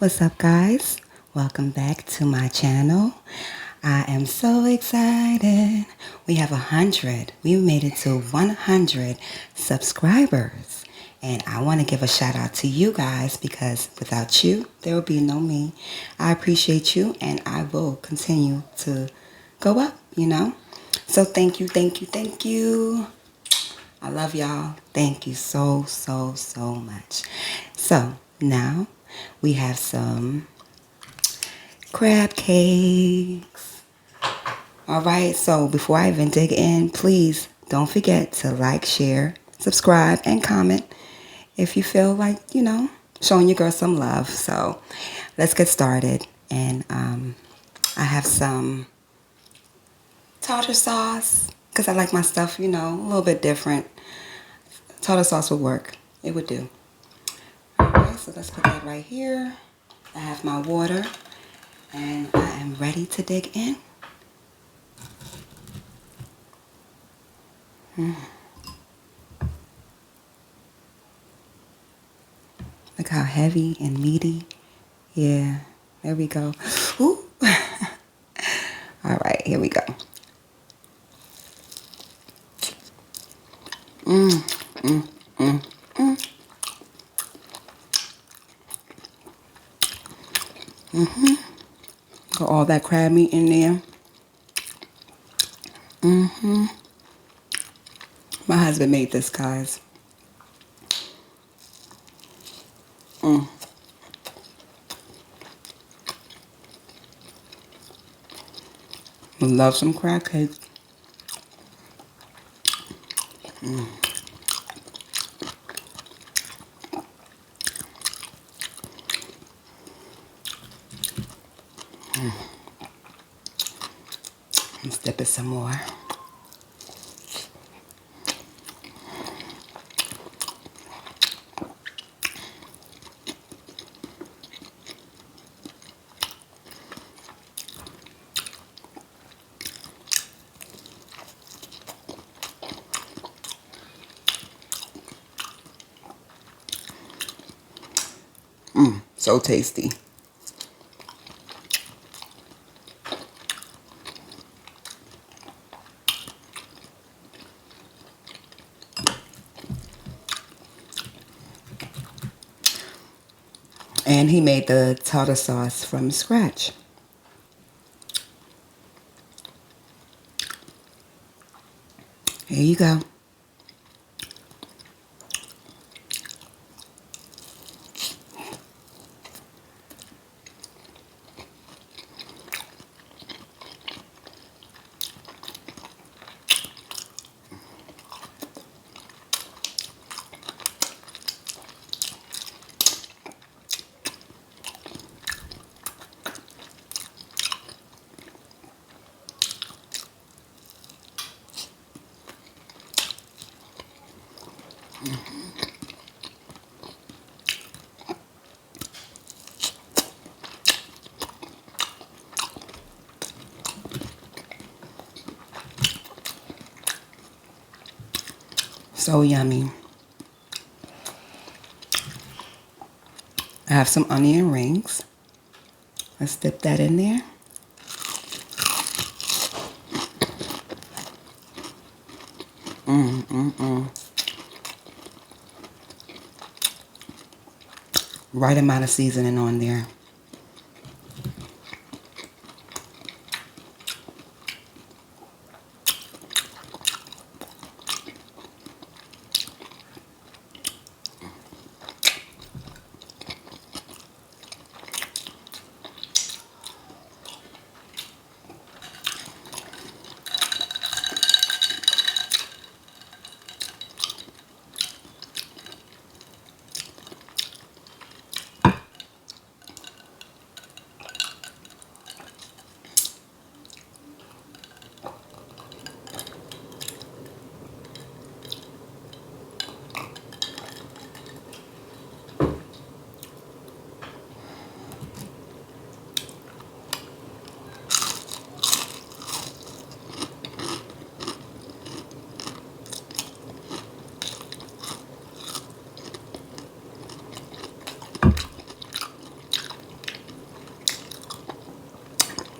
What's up, guys? Welcome back to my channel. I am so excited. We have 100. We made it to 100 subscribers. And I want to give a shout out to you guys because without you, there would be no me. I appreciate you and I will continue to go up, So thank you, thank you, thank you. I love y'all. Thank you so, so, so much. So now we have some crab cakes. All right, so before I even dig in, please don't forget to like, share, subscribe, and comment if you feel like, showing your girl some love. So let's get started. And I have some tartar sauce because I like my stuff, a little bit different. Tartar sauce would work. It would do. All right, so let's put that right here. I have my water and I am ready to dig in. Look how heavy and meaty. Yeah, there we go. Ooh. All right, here we go. Got all that crab meat in there. My husband made this, guys. Love some crab cakes. Let's dip it some more. So tasty. And he made the tartar sauce from scratch. Here you go. So yummy. I have some onion rings. Let's dip that in there. Right amount of seasoning on there.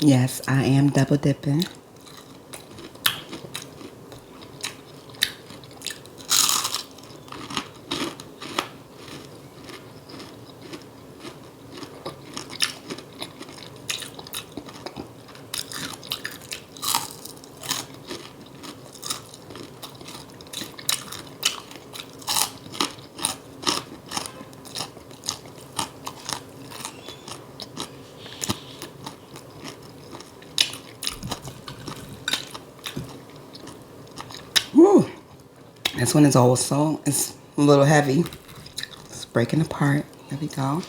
Yes, I am double dipping. Woo! This one is also, it's a little heavy. It's breaking apart. Here we go.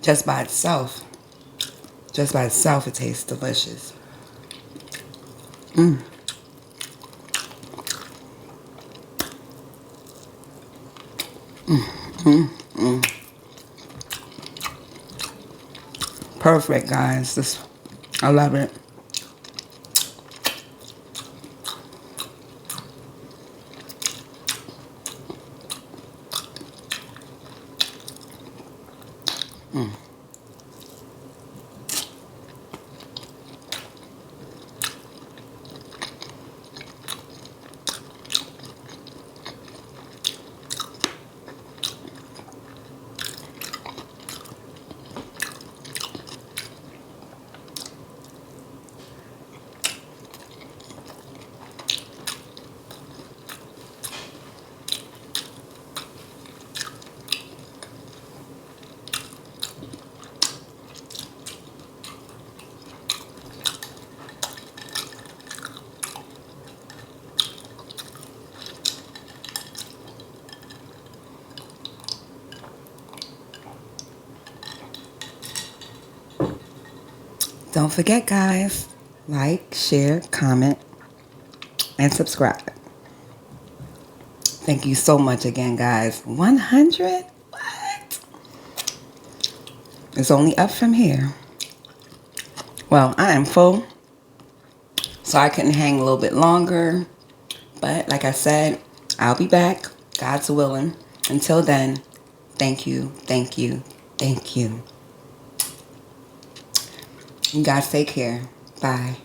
Just by itself, it tastes delicious. Perfect, guys. This, I love it. Don't forget, guys, like, share, comment, and subscribe. Thank you so much again, guys. 100? What? It's only up from here. Well, I am full, so I couldn't hang a little bit longer. But like I said, I'll be back, God's willing. Until then, thank you, thank you, thank you. You guys take care. Bye.